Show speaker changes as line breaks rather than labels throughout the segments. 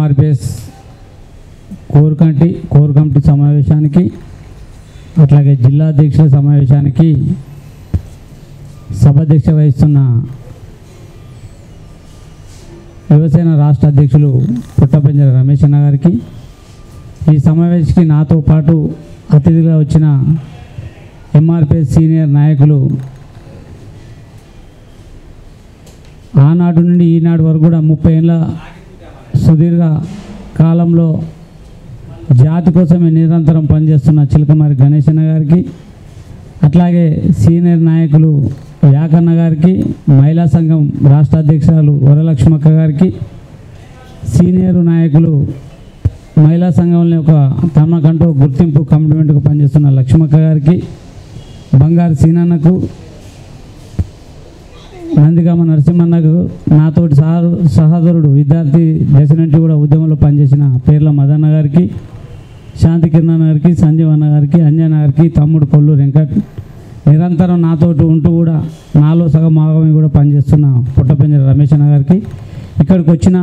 MRPS core committee సమావేశానికి అట్లాగే జిల్లా అధ్యక్షుల సమావేశానికి సభాధ్యక్షత వహిస్తున్న యువసేన రాష్ట్ర అధ్యక్షులు పుట్టపెంజర రమేష్ అన్న గారికి, ఈ సమావేశానికి నాతో పాటు అతిథిగా వచ్చిన ఎంఆర్పిఎస్ సీనియర్ నాయకులు ఆనాడు నుండి ఈనాడు వరకు కూడా 30 ఏళ్ళ సుదీర్ఘ కాలంలో జాతి కోసమే నిరంతరం పనిచేస్తున్న చిలకమారి గణేష్ అన్న గారికి, అట్లాగే సీనియర్ నాయకులు యాకన్న గారికి, మహిళా సంఘం రాష్ట్ర అధ్యక్షురాలు వరలక్ష్మక్క గారికి, సీనియర్ నాయకులు మహిళా సంఘంలో తమకంటూ గుర్తింపు కమిట్మెంట్కు పనిచేస్తున్న లక్ష్మక్క గారికి, బంగారు సీనన్నకు, నందిగామ నరసింహన్నకు, నాతోటి సహోదరుడు విద్యార్థి దశ నుంచి కూడా ఉద్యమంలో పనిచేసిన పేర్ల మదన్న గారికి, శాంతి కిరణ్ గారికి, సంజీవ్ అన్న గారికి, అంజన గారికి, తమ్ముడు కొల్లు వెంకట్, నిరంతరం నాతోటి ఉంటూ కూడా నాలో సగం భాగమే కూడా పనిచేస్తున్న పుట్టపెంజర రమేష్ అన్న గారికి, ఇక్కడికి వచ్చిన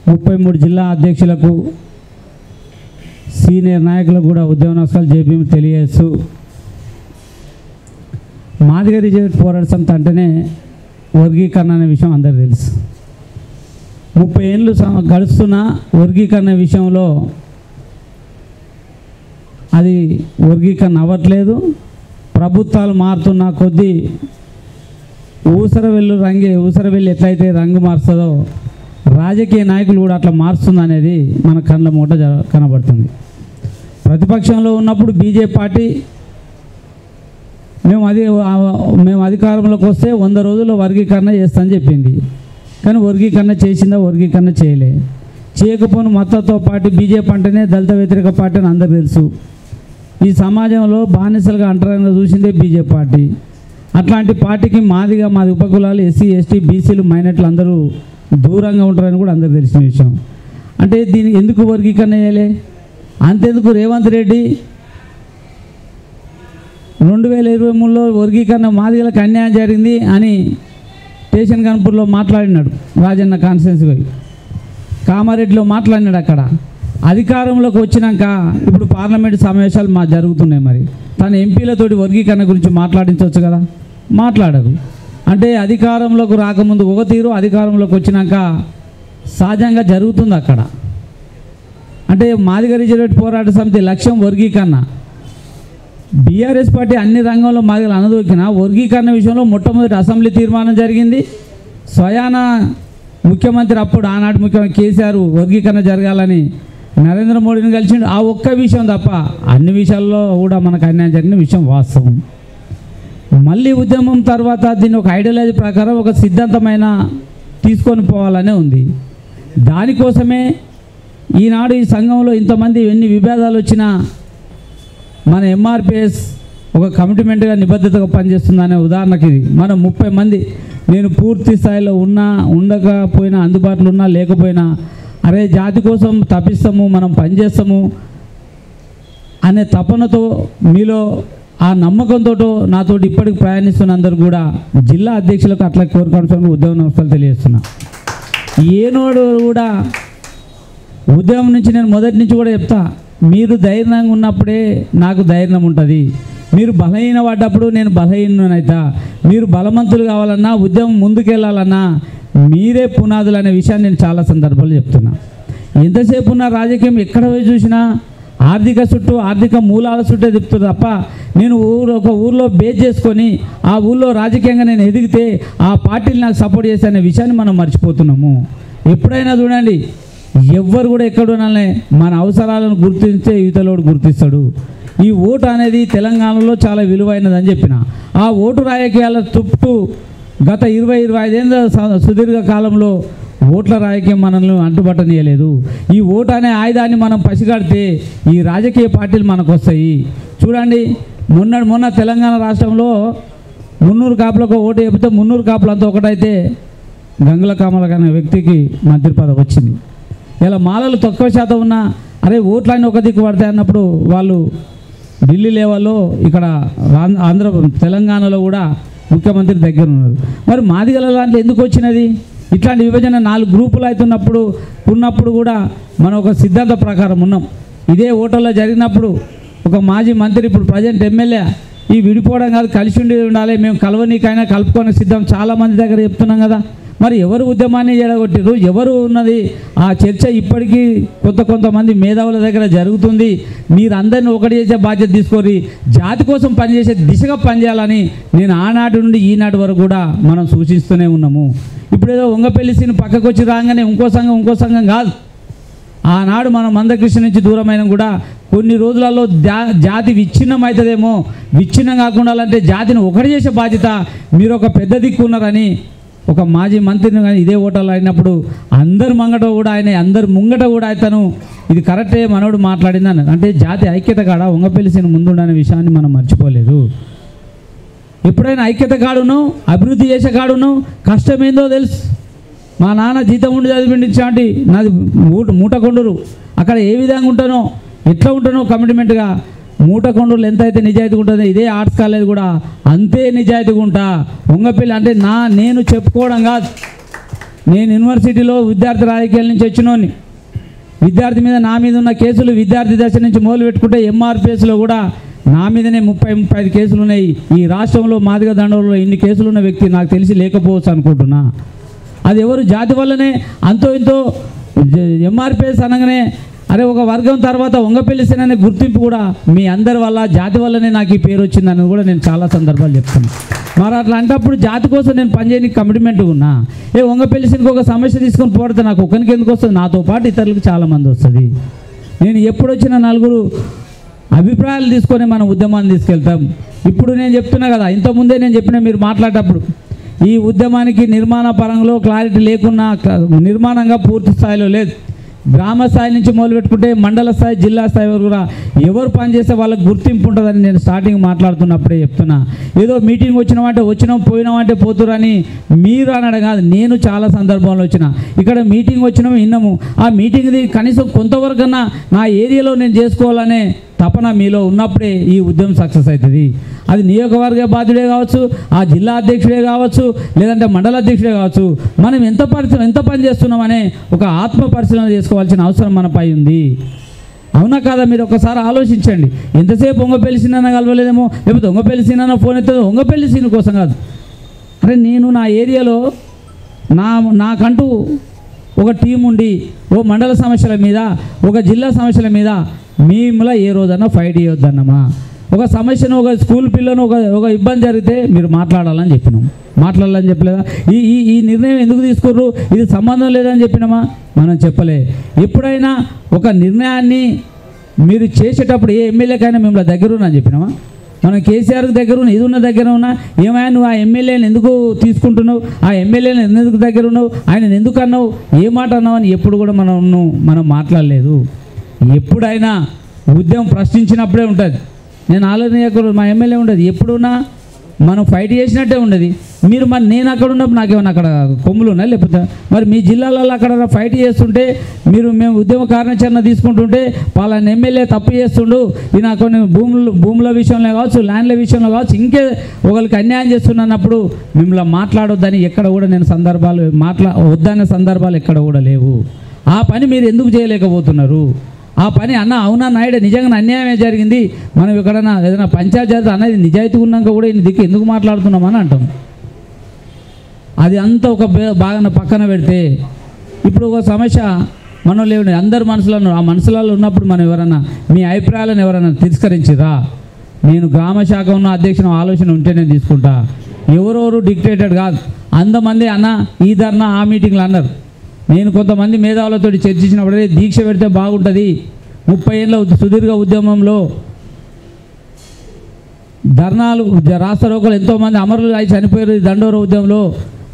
33 జిల్లా అధ్యక్షులకు, సీనియర్ నాయకులకు కూడా ఉద్యమ నమస్కారాలు జేబీ తెలియజేస్తూ, మాదిగ రిజర్వ్ పోరాట సమితి అంటేనే వర్గీకరణ అనే విషయం అందరికీ తెలుసు. 30 ఏళ్ళు గడుస్తున్న వర్గీకరణ విషయంలో అది వర్గీకరణ అవ్వట్లేదు. ప్రభుత్వాలు మారుతున్న కొద్దీ ఊసరవెల్లి ఎట్లయితే రంగు మారుస్తుందో రాజకీయ నాయకులు కూడా అట్లా మారుస్తుంది అనేది మన కళ్ళ మూట కనబడుతుంది. ప్రతిపక్షంలో ఉన్నప్పుడు బీజేపీ పార్టీ మేము అధికారంలోకి వస్తే 100 రోజుల్లో వర్గీకరణ చేస్తామని చెప్పింది. కానీ వర్గీకరణ చేసిందా? వర్గీకరణ చేయకపోయిన మద్దతుతో పాటు బీజేపీ అంటేనే దళిత వ్యతిరేక పార్టీ అని అందరికీ తెలుసు. ఈ సమాజంలో బానిసలుగా అంటరంగా చూసిందే బీజేపీ పార్టీ. అట్లాంటి పార్టీకి మాది ఉపకులాలు, ఎస్సీ, ఎస్టీ, బీసీలు, మైనార్టీలు అందరూ దూరంగా ఉంటారని కూడా అందరికీ తెలిసిన విషయం. అంటే దీన్ని ఎందుకు వర్గీకరణ చేయాలి? అంతెందుకు రేవంత్ రెడ్డి 2023లో వర్గీకరణ మాదిగలకు అన్యాయం జరిగింది అని స్టేషన్ గన్పూర్లో మాట్లాడినాడు. రాజన్న కాన్స్టిట్యున్సీ పోయి కామారెడ్డిలో మాట్లాడినాడు. అక్కడ అధికారంలోకి వచ్చినాక ఇప్పుడు పార్లమెంటు సమావేశాలు జరుగుతున్నాయి. మరి తన ఎంపీలతోటి వర్గీకరణ గురించి మాట్లాడించవచ్చు కదా, మాట్లాడదు. అంటే అధికారంలోకి రాకముందు ఒక తీరు, అధికారంలోకి వచ్చినాక సహజంగా జరుగుతుంది అక్కడ. అంటే మాదిగ రిజర్వేట్ పోరాట సమితి లక్ష్యం వర్గీకరణ. బీఆర్ఎస్ పార్టీ అన్ని రంగంలో మాదిగలు అనదొక్కిన వర్గీకరణ విషయంలో మొట్టమొదటి అసెంబ్లీ తీర్మానం జరిగింది. స్వయాన ముఖ్యమంత్రి అప్పుడు ఆనాటి ముఖ్యమంత్రి కేసీఆర్ వర్గీకరణ జరగాలని నరేంద్ర మోడీని కలిసిండు. ఆ ఒక్క విషయం తప్ప అన్ని విషయాల్లో కూడా మనకు అన్యాయం జరిగిన విషయం వాస్తవం. మళ్ళీ ఉద్యమం తర్వాత దీన్ని ఒక ఐడియాలజీ ప్రకారం ఒక సిద్ధాంతమైన తీసుకొని పోవాలనే ఉంది. దానికోసమే ఈనాడు ఈ సంఘంలో ఇంతమంది ఎన్ని విభేదాలు వచ్చినా మన ఎంఆర్పిఎస్ ఒక కమిట్మెంట్గా నిబద్ధతగా పనిచేస్తుందనే ఉదాహరణకి ఇది. మనం 30 మంది, నేను పూర్తి స్థాయిలో ఉండకపోయినా, అందుబాటులో ఉన్నా లేకపోయినా, అరే జాతి కోసం తప్పిస్తాము, మనం పనిచేస్తాము అనే తపనతో, మీలో ఆ నమ్మకంతో నాతోటి ఇప్పటికి ప్రయాణిస్తున్న అందరూ కూడా జిల్లా అధ్యక్షులకు అట్లా కోరుకోవడం ఉద్యమ నమస్కారాలు తెలియజేస్తున్నా. ఏనోడు కూడా ఉద్యమం నుంచి నేను మొదటి నుంచి కూడా చెప్తా, మీరు ధైర్యంగా ఉన్నప్పుడే నాకు ధైర్యం ఉంటుంది. మీరు బలహీన పడ్డప్పుడు నేను బలహీనైతా. మీరు బలవంతులు కావాలన్నా, ఉద్యమం ముందుకెళ్ళాలన్నా మీరే పునాదులు అనే విషయాన్ని నేను చాలా సందర్భాలు చెప్తున్నా. ఎంతసేపు ఉన్న రాజకీయం ఎక్కడ పోయి చూసినా ఆర్థిక మూలాల చుట్టే చెప్తుంది తప్ప, నేను ఒక ఊర్లో బేస్ చేసుకొని ఆ ఊళ్ళో రాజకీయంగా నేను ఎదిగితే ఆ పార్టీలు నాకు సపోర్ట్ చేసే అనే విషయాన్ని మనం మర్చిపోతున్నాము. ఎప్పుడైనా చూడండి, ఎవ్వరు కూడా ఎక్కడున్నానే మన అవసరాలను గుర్తించే యువతలోడు గుర్తిస్తాడు. ఈ ఓటు అనేది తెలంగాణలో చాలా విలువైనదని చెప్పిన. ఆ ఓటు రాజకీయాల చుట్టూ గత 20-25 ఏళ్ళ సుదీర్ఘ కాలంలో ఓట్ల రాజకీయం మనల్ని అంటుబట్టనీయలేదు. ఈ ఓటు అనే ఆయుధాన్ని మనం పసిగడితే ఈ రాజకీయ పార్టీలు మనకు వస్తాయి. చూడండి, మొన్న తెలంగాణ రాష్ట్రంలో 300 కాపులకు ఓటు చెబితే 300 కాపులు అంతా ఒకటైతే గంగుల కామల అనే వ్యక్తికి మంత్రి పదవి వచ్చింది. ఇలా మాలలు తక్కువ శాతం ఉన్నా అరే ఓట్లన్నీ ఒక దిక్కు పడతాయి అన్నప్పుడు వాళ్ళు ఢిల్లీ లెవెల్లో, ఇక్కడ తెలంగాణలో కూడా ముఖ్యమంత్రి దగ్గర ఉన్నారు. మరి మాదిగల దాంట్లో ఎందుకు వచ్చినది? ఇట్లాంటి విభజన 4 గ్రూపులు ఉన్నప్పుడు కూడా మనం ఒక సిద్ధాంత ప్రకారం ఉన్నాం. ఇదే ఓటర్లో జరిగినప్పుడు ఒక మాజీ మంత్రి ఇప్పుడు ప్రజెంట్ ఎమ్మెల్యే ఈ విడిపోవడం కాదు, కలిసి ఉండాలి, మేము కలవనీకైనా కలుపుకొని సిద్ధం చాలామంది దగ్గర చెప్తున్నాం కదా. మరి ఎవరు ఉద్యమాన్ని జరగొట్టారు, ఎవరు ఉన్నది? ఆ చర్చ ఇప్పటికీ కొంతమంది మేధావుల దగ్గర జరుగుతుంది. మీరు అందరినీ ఒకటి చేసే బాధ్యత తీసుకోరి, జాతి కోసం పనిచేసే దిశగా పనిచేయాలని నేను ఆనాటి నుండి ఈనాటి వరకు కూడా మనం సూచిస్తూనే ఉన్నాము. ఇప్పుడేదో వంగపల్లి సీన్ పక్కకు వచ్చి రాగానే ఇంకో సంఘం కాదు. ఆనాడు మనం మందకృష్ణ నుంచి దూరమైన కూడా కొన్ని రోజులలో జాతి విచ్ఛిన్నం అవుతుందేమో, విచ్ఛిన్నం కాకుండా అంటే జాతిని ఒకటి చేసే బాధ్యత మీరు ఒక పెద్ద దిక్కు ఉన్నారని ఒక మాజీ మంత్రిని కానీ ఇదే ఓటర్లు అయినప్పుడు అందరి ముంగట కూడా ఆయతను ఇది కరెక్టే మనోడు మాట్లాడిందని అంటే జాతి ఐక్యత కాడ వంగపల్లి సీన్ ముందుండనే విషయాన్ని మనం మర్చిపోలేదు. ఎప్పుడైనా ఐక్యత కాడును, అభివృద్ధి చేసే కాడును, కష్టమేందో తెలుసు. మా నాన్న జీతం ఉండి చదివించాంటి నాది మూటకొండూరు. అక్కడ ఏ విధంగా ఉంటానో ఎట్లా ఉంటానో కమిట్మెంట్గా మూటకొండూరులో ఎంత అయితే నిజాయితీగా ఉంటుందో ఇదే ఆర్ట్స్ కాలేజ్ కూడా అంతే నిజాయితీగా ఉంటా. వంగపల్లి అంటే నేను చెప్పుకోవడం కాదు, నేను యూనివర్సిటీలో విద్యార్థి రాజకీయాల నుంచి వచ్చినోని. విద్యార్థి మీద నా మీద ఉన్న కేసులు విద్యార్థి దశ నుంచి మొదలు పెట్టుకుంటే ఎంఆర్పిఎస్లో కూడా నా మీదనే 30-35 కేసులు ఉన్నాయి. ఈ రాష్ట్రంలో మాదిగ దండలో ఇన్ని కేసులు ఉన్న వ్యక్తి నాకు తెలిసి లేకపోవచ్చు అనుకుంటున్నా. అది ఎవరు జాతి వల్లనే అంతో ఇంతో ఎంఆర్పిఎస్ అనగానే అరే ఒక వర్గం తర్వాత వంగపల్లి సీన్ అనే గుర్తింపు కూడా మీ అందరి వల్ల జాతి వల్లనే నాకు ఈ పేరు వచ్చిందని కూడా నేను చాలా సందర్భాలు చెప్తాను. మరి అట్లా అంటప్పుడు జాతి కోసం నేను పనిచేయని కమిట్మెంట్గా ఉన్నా. వంగపల్లి సీన్కి ఒక సమస్య తీసుకొని పోడితే నాకు ఒకరికి ఎందుకు వస్తుంది, నాతో పాటు ఇతరులకు చాలామంది వస్తుంది. నేను ఎప్పుడు వచ్చిన 4 అభిప్రాయాలు తీసుకొని మనం ఉద్యమాన్ని తీసుకెళ్తాం. ఇప్పుడు నేను చెప్తున్నా కదా, ఇంతకుముందే నేను చెప్పిన మీరు మాట్లాడేటప్పుడు ఈ ఉద్యమానికి నిర్మాణ పరంలో క్లారిటీ లేకున్నా నిర్మాణంగా పూర్తి స్థాయిలో లేదు. గ్రామ స్థాయి నుంచి మొదలు పెట్టుకుంటే మండల స్థాయి, జిల్లా స్థాయి వరకు కూడా ఎవరు పనిచేస్తే వాళ్ళకి గుర్తింపు ఉంటుందని నేను స్టార్టింగ్ మాట్లాడుతున్నప్పుడే చెప్తున్నా. ఏదో మీటింగ్ వచ్చినాం పోయినామంటే పోతురని మీరు అనడం కాదు. నేను చాలా సందర్భంలో వచ్చిన ఇక్కడ మీటింగ్ వచ్చినాము విన్నాము. ఆ మీటింగ్ది కనీసం కొంతవరకన్నా నా ఏరియాలో నేను చేసుకోవాలనే తపన మీలో ఉన్నప్పుడే ఈ ఉద్యమం సక్సెస్ అవుతుంది. అది నియోజకవర్గ బాధ్యుడే కావచ్చు, ఆ జిల్లా అధ్యక్షుడే కావచ్చు, లేదంటే మండల అధ్యక్షుడే కావచ్చు. మనం ఎంత పని చేస్తున్నామనే ఒక ఆత్మ పరిశీలన చేసుకోవాల్సిన అవసరం మనపై ఉంది. అవునా కాదా? మీరు ఒకసారి ఆలోచించండి. ఎంతసేపు వంగపల్లి సీన్ అన్న కలవలేదేమో, లేకపోతే వంగపల్లి సీన్ అన్న ఫోన్ ఎత్తదో వంగపల్లి సీన్ కోసం కాదు. అరే నేను నా ఏరియాలో నాకంటూ ఒక టీం ఉండి ఓ మండల సమస్యల మీద, ఒక జిల్లా సమస్యల మీద మేములా ఏ రోజన్నా ఫైట్ చేయొద్దన్నమా? ఒక సమస్యను, ఒక స్కూల్ పిల్లను ఒక ఇబ్బంది జరిగితే మీరు మాట్లాడాలని చెప్పలేదా? ఈ నిర్ణయం ఎందుకు తీసుకుర్రు, ఇది సంబంధం లేదని చెప్పినామా? మనం చెప్పలే. ఎప్పుడైనా ఒక నిర్ణయాన్ని మీరు చేసేటప్పుడు ఏ ఎమ్మెల్యేకైనా మిమ్మల్ని దగ్గరున్నా అని చెప్పినామా? మనం కేసీఆర్కి దగ్గర ఉన్న, ఇది ఉన్న దగ్గర ఉన్నా ఏమైనా నువ్వు ఆ ఎమ్మెల్యేని ఎందుకు తీసుకుంటున్నావు, ఆ ఎమ్మెల్యేని ఎందుకు దగ్గర ఉన్నావు, ఆయన ఎందుకు అన్నావు, ఏ మాట అన్నావు అని ఎప్పుడు కూడా మనం మాట్లాడలేదు. ఎప్పుడైనా ఉద్యమం ప్రశ్నించినప్పుడే ఉంటుంది. నేను ఆలోచన మా ఎమ్మెల్యే ఉండదు, ఎప్పుడున్నా మనం ఫైట్ చేసినట్టే ఉండదు. మీరు మరి నేను అక్కడ ఉన్నప్పుడు నాకేమన్నా అక్కడ కొమ్ములు ఉన్నాయి, లేకపోతే మరి మీ జిల్లాలలో అక్కడ ఫైట్ చేస్తుంటే మేము ఉద్యమ కార్యాచరణ తీసుకుంటుంటే వాళ్ళని ఎమ్మెల్యే తప్పు చేస్తుండు, ఈయన కొన్ని భూముల విషయంలో కావచ్చు, ల్యాండ్ల విషయంలో కావచ్చు, ఇంకే ఒకరికి అన్యాయం చేస్తున్నప్పుడు మిమ్మల్ని మాట్లాడొద్దని ఎక్కడ కూడా నేను వద్దనే సందర్భాలు ఎక్కడ కూడా లేవు. ఆ పని మీరు ఎందుకు చేయలేకపోతున్నారు? ఆ పని అవునా నాయుడు నిజంగా అన్యాయమే జరిగింది, మనం ఎక్కడన్నా ఏదైనా పంచాయతీ జరిగితే అన్నది నిజాయితీ ఉన్నాక కూడా ఈ దిక్కు ఎందుకు మాట్లాడుతున్నామని అంటాం. అది అంతా ఒక బాగా పక్కన పెడితే ఇప్పుడు ఒక సమస్య మనం లేవు, అందరు మనసులో ఆ మనసులలో ఉన్నప్పుడు మనం ఎవరన్నా మీ అభిప్రాయాలను ఎవరైనా తిరస్కరించిరా? నేను గ్రామ శాఖ ఉన్న అధ్యక్షుని ఆలోచన ఉంటే నేను తీసుకుంటా. ఎవరెవరు డిక్టేటెడ్ కాదు. అంతమంది ఈ ధర్నా ఆ మీటింగ్లు అన్నారు. నేను కొంతమంది మేధావులతో చర్చించినప్పుడే దీక్ష పెడితే బాగుంటుంది, 30 ఏళ్ళ సుదీర్ఘ ఉద్యమంలో ధర్నాలు రాస్తారోకలు ఎంతోమంది అమరులు అయి చనిపోయారు. దండోర ఉద్యమంలో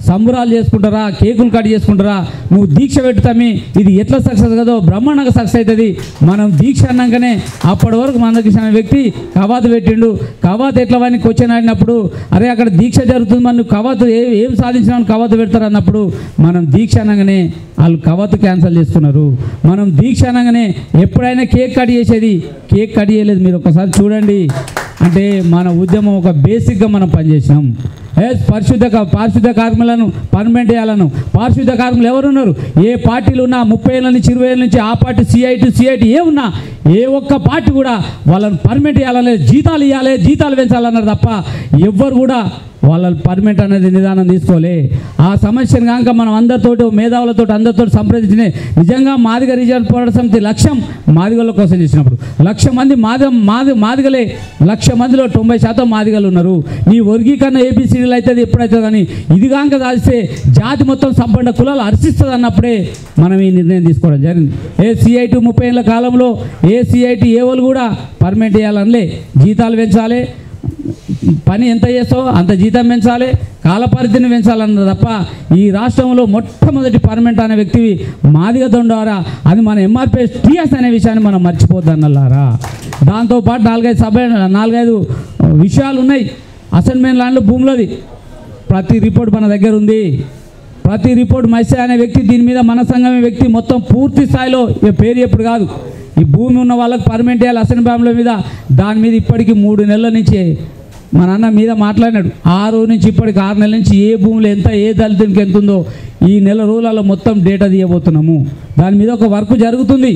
సంబురాలు చేసుకుంటారా, కేకులు కట్ చేసుకుంటారా, నువ్వు దీక్ష పెట్టుతామి ఇది ఎట్లా సక్సెస్ కదో బ్రహ్మాండంగా సక్సెస్ అవుతుంది. మనం దీక్ష అన్నాకనే అప్పటి వరకు మందకృష్ణ అనే వ్యక్తి కవాతు పెట్టిండు. కవాతు ఎట్లా వాడిని క్వశ్చన్ ఆడినప్పుడు అరే అక్కడ దీక్ష జరుగుతుంది, మనం కవాతు ఏం సాధించినామని కవాతు పెడతారు అన్నప్పుడు మనం దీక్ష అనగానే వాళ్ళు కవాతు క్యాన్సిల్ చేసుకున్నారు. మనం దీక్ష అనగానే ఎప్పుడైనా కేక్ కట్ చేసేది, కేక్ కట్ చేయలేదు. మీరు ఒకసారి చూడండి. అంటే మన ఉద్యమం ఒక బేసిక్గా మనం పనిచేసినాం. పారిశుద్ధ కార్మికులను పర్మనెంట్ చేయాలను. పారిశుద్ధ కార్మికులు ఎవరున్నారు? ఏ పార్టీలు ఉన్నా 30 ఏళ్ళ నుంచి 20 ఏళ్ళ నుంచి ఆ పార్టీ సిఐటి ఏ ఉన్నా ఏ ఒక్క పార్టీ కూడా వాళ్ళని పర్మనెంట్ చేయాలని, జీతాలు ఇవ్వాలి, జీతాలు పెంచాలన్నారు తప్ప ఎవ్వరు కూడా వాళ్ళ పర్మనెంట్ అనేది నిదానం తీసుకోలే. ఆ సమస్యను కనుక మనం అందరితో మేధావులతో అందరితో సంప్రదించిన నిజంగా మాదిగ రిజర్వ్ పోరాట సమితి లక్ష్యం మాదిగల కోసం చేసినప్పుడు 1,00,000 మంది మాదిగలే 1,00,000 మందిలో 90% మాదిగలు ఉన్నారు. నీ వర్గీకరణ ఏబిసిడీలు అవుతుంది ఎప్పుడైతే కానీ ఇది కనుక దాస్తే జాతి మొత్తం సంపన్న కులాలు హర్షిస్తుంది అన్నప్పుడే మనం ఈ నిర్ణయం తీసుకోవడం జరిగింది. సిఐటి 30 ఏళ్ళ కాలంలో సిఐటి ఏవోలు కూడా పర్మనెంట్ చేయాలనిలే, జీతాలు పెంచాలి, పని ఎంత చేస్తావో అంత జీతం పెంచాలి, కాలపరిధిని పెంచాలన్నది తప్ప ఈ రాష్ట్రంలో మొట్టమొదటి పర్మనెంట్ అనే వ్యక్తివి మాదిగ దొండవారా, అది మన ఎంఆర్పిఎస్ టీఎస్ అనే విషయాన్ని మనం మర్చిపోద్దన్నలారా. దాంతోపాటు 4-5 విషయాలు ఉన్నాయి. అసైన్మెంట్ ల్యాండ్లు భూములది ప్రతి రిపోర్ట్ మన దగ్గర ఉంది. ప్రతి రిపోర్ట్ మైసే అనే వ్యక్తి దీని మీద మన సంఘమే వ్యక్తి మొత్తం పూర్తి స్థాయిలో పేరు ఎప్పుడు కాదు ఈ భూమి ఉన్న వాళ్ళకి పర్మనెంట్ చేయాలి అసైన్మెంట్ల మీద. దాని మీద ఇప్పటికీ 3 నెలల నుంచి మన అన్న మీద మాట్లాడినాడు. 6 నుంచి ఇప్పటికి 6 నెలల నుంచి ఏ భూములు ఎంత, ఏ దళితునికి ఎంత ఉందో ఈ నెల రోజులలో మొత్తం డేటా తీయబోతున్నాము. దాని మీద ఒక వర్క్ జరుగుతుంది.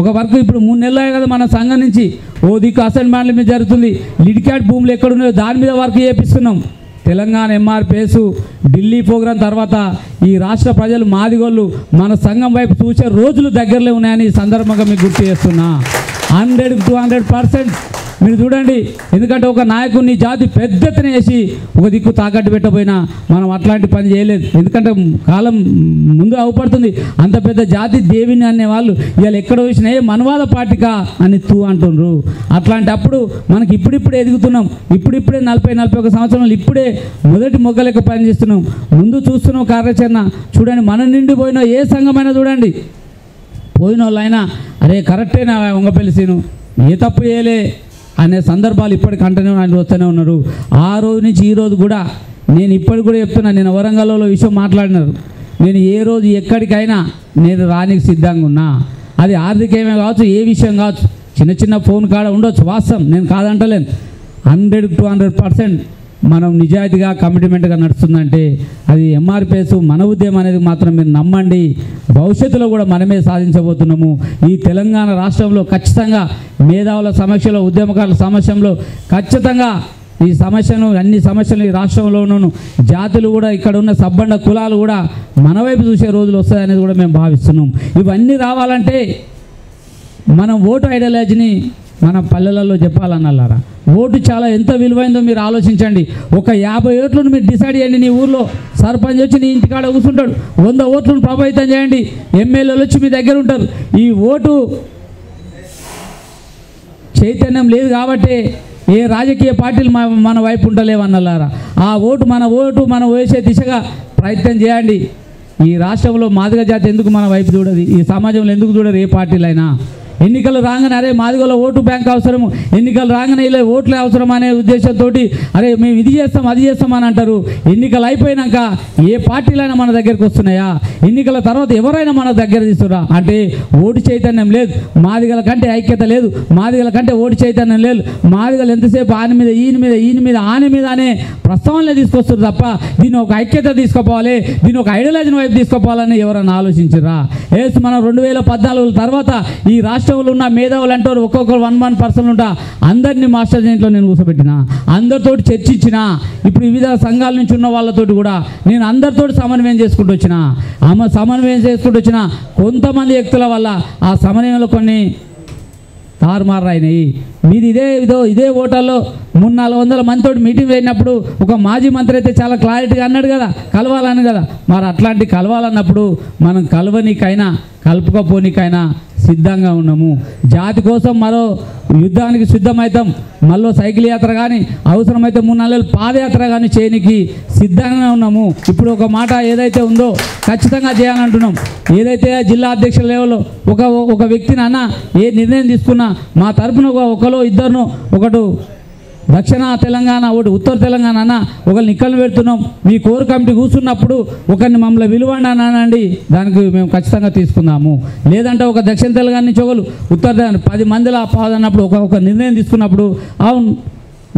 ఒక వర్క్ ఇప్పుడు 3 నెలలే కదా మన సంఘం నుంచి దిక్కు అసైన్మెంట్ల మీద జరుగుతుంది. లిడికాట్ భూములు ఎక్కడున్నాయో దాని మీద వర్క్ చేపిస్తున్నాం. తెలంగాణ ఎంఆర్పిఎస్ ఢిల్లీ ప్రోగ్రాం తర్వాత ఈ రాష్ట్ర ప్రజలు మాదిగోళ్ళు మన సంఘం వైపు చూసే రోజులు దగ్గరలో ఉన్నాయని ఈ సందర్భంగా మీకు గుర్తు చేస్తున్నా. 100-200% మీరు చూడండి. ఎందుకంటే ఒక నాయకుడిని జాతి పెద్ద ఎత్తున వేసి ఒక దిక్కు తాకట్టు పెట్టబోయినా మనం అట్లాంటి పని చేయలేదు. ఎందుకంటే కాలం ముందు అవపడుతుంది. అంత పెద్ద జాతి దేవిని అనేవాళ్ళు ఇవాళ ఎక్కడ వచ్చినా మనవాద పార్టీకా అని అంటుండ్రు. అట్లాంటి అప్పుడు మనకి ఇప్పుడిప్పుడే ఎదుగుతున్నాం. ఇప్పుడిప్పుడే 40-41 సంవత్సరాలు ఇప్పుడే మొదటి మొగ్గలెక్క పనిచేస్తున్నాం. ముందు చూస్తున్నాం కార్యాచరణ. చూడండి, మన నిండి పోయిన ఏ సంఘమైనా చూడండి, పోయిన వాళ్ళైనా అరే కరెక్టేనా వంగపల్లి సీను, ఏ తప్పు చేయలే అనే సందర్భాలు ఇప్పటికి కంటనే వస్తూనే ఉన్నారు. ఆ రోజు నుంచి ఈ రోజు కూడా నేను ఇప్పటికి కూడా చెప్తున్నా. నేను వరంగల్లో విషయం మాట్లాడినారు. నేను ఏ రోజు ఎక్కడికైనా నేను రానికి సిద్ధంగా ఉన్నా. అది ఆర్థికమే కావచ్చు, ఏ విషయం కావచ్చు, చిన్న ఫోన్ కాడ ఉండొచ్చు, వాస్తవం, నేను కాదంటలేను. 100-200% మనం నిజాయితీగా కమిట్మెంట్గా నడుస్తుందంటే అది ఎంఆర్పిఎస్ మన ఉద్యమం అనేది మాత్రం మీరు నమ్మండి. భవిష్యత్తులో కూడా మనమే సాధించబోతున్నాము. ఈ తెలంగాణ రాష్ట్రంలో ఖచ్చితంగా మేధావుల సమస్యలో, ఉద్యమకారుల సమస్యలో ఖచ్చితంగా ఈ సమస్యను, అన్ని సమస్యలు ఈ రాష్ట్రంలోనూ జాతులు కూడా, ఇక్కడ ఉన్న సబ్బండ కులాలు కూడా మన వైపు చూసే రోజులు వస్తాయనేది కూడా మేము భావిస్తున్నాం. ఇవన్నీ రావాలంటే మనం ఓటు ఐడియాలజీని మన పల్లెలలో చెప్పాలన్నారా. ఓటు చాలా ఎంత విలువైందో మీరు ఆలోచించండి. ఒక 50 ఓట్లను మీరు డిసైడ్ చేయండి. నీ ఊర్లో సర్పంచ్ వచ్చి నీ ఇంటికాడ కూర్చుంటాడు. 100 ఓట్లను ప్రభావితం చేయండి. ఎమ్మెల్యేలు వచ్చి మీ దగ్గర ఉంటారు. ఈ ఓటు చైతన్యం లేదు కాబట్టి ఏ రాజకీయ పార్టీలు మన వైపు ఉండలేవన్నలారా. ఆ ఓటు మనం వేసే దిశగా ప్రయత్నం చేయండి. ఈ రాష్ట్రంలో మాదిగ జాతి ఎందుకు మన వైపు చూడదు? ఈ సమాజంలో ఎందుకు చూడరు ఏ పార్టీలైనా? ఎన్నికలు రాగానే అరే మాదిగల ఓటు బ్యాంక్ అవసరము, ఎన్నికలు రాగానే ఇలా ఓట్లే అవసరం అనే ఉద్దేశంతో అరే మేము ఇది చేస్తాం అది చేస్తామని అంటారు. ఎన్నికలు అయిపోయినాక ఏ పార్టీలైనా మన దగ్గరికి వస్తున్నాయా? ఎన్నికల తర్వాత ఎవరైనా మన దగ్గర తీస్తురా అంటే ఓటు చైతన్యం లేదు. మాదిగల కంటే ఐక్యత లేదు. మాదిగల కంటే ఓటు చైతన్యం లేదు. మాదిగలు ఎంతసేపు ఆని మీద ఈయన మీద ఆని మీద అనే ప్రస్తావనలే తీసుకొస్తారు తప్ప దీన్ని ఒక ఐక్యత తీసుకుపోవాలి, దీన్ని ఒక ఐడియాలజీని వైపు తీసుకుపోవాలని ఎవరైనా ఆలోచించరా? మనం 2014 తర్వాత ఈ రాష్ట్రంలో ఉన్న మేధావులు అంటారు ఒక్కొక్కరు 1% ఉంటా. అందరినీ మాస్టర్ జైంట్లో నేను కూర్చోబెట్టిన, అందరితో చర్చించిన. ఇప్పుడు వివిధ సంఘాల నుంచి ఉన్న వాళ్ళతోటి కూడా నేను అందరితో సమన్వయం చేసుకుంటూ వచ్చిన కొంతమంది వ్యక్తుల వల్ల ఆ సమన్వయంలో కొన్ని తారుమారు అయినాయి. మీది ఇదే ఓటర్లో 300-400 మందితో మీటింగ్ అయినప్పుడు ఒక మాజీ మంత్రి అయితే చాలా క్లారిటీగా అన్నాడు కదా, కలవాలని కదా. మరి అట్లాంటి కలవాలన్నప్పుడు మనం కలవనీకైనా కలుపుకపోనీకైనా సిద్ధంగా ఉన్నాము. జాతి కోసం మరో యుద్ధానికి సిద్ధమవుతాం. మళ్ళీ సైకిల్ యాత్ర కానీ అవసరమైతే 3 నెలలు పాదయాత్ర కానీ చేయడానికి సిద్ధంగా ఉన్నాము. ఇప్పుడు ఒక మాట ఏదైతే ఉందో ఖచ్చితంగా చేయాలంటున్నాం. ఏదైతే జిల్లా అధ్యక్షుల లెవెల్లో ఒక వ్యక్తిని అన్న ఏ నిర్ణయం తీసుకున్నా మా తరఫున ఒకరు ఇద్దరును, ఒకటి దక్షిణ తెలంగాణ ఒకటి ఉత్తర తెలంగాణ అన్న ఒకరిని ఇక్కడ పెడుతున్నాం. మీ కోర్ కమిటీ కూర్చున్నప్పుడు ఒకరిని మమ్మల్ని విలువండి అనండి, దానికి మేము ఖచ్చితంగా తీసుకుందాము. లేదంటే ఒక దక్షిణ తెలంగాణ నుంచి ఒకరు ఉత్తర తెలంగాణ 10 మందిలో పాదన్నప్పుడు ఒక నిర్ణయం తీసుకున్నప్పుడు అవును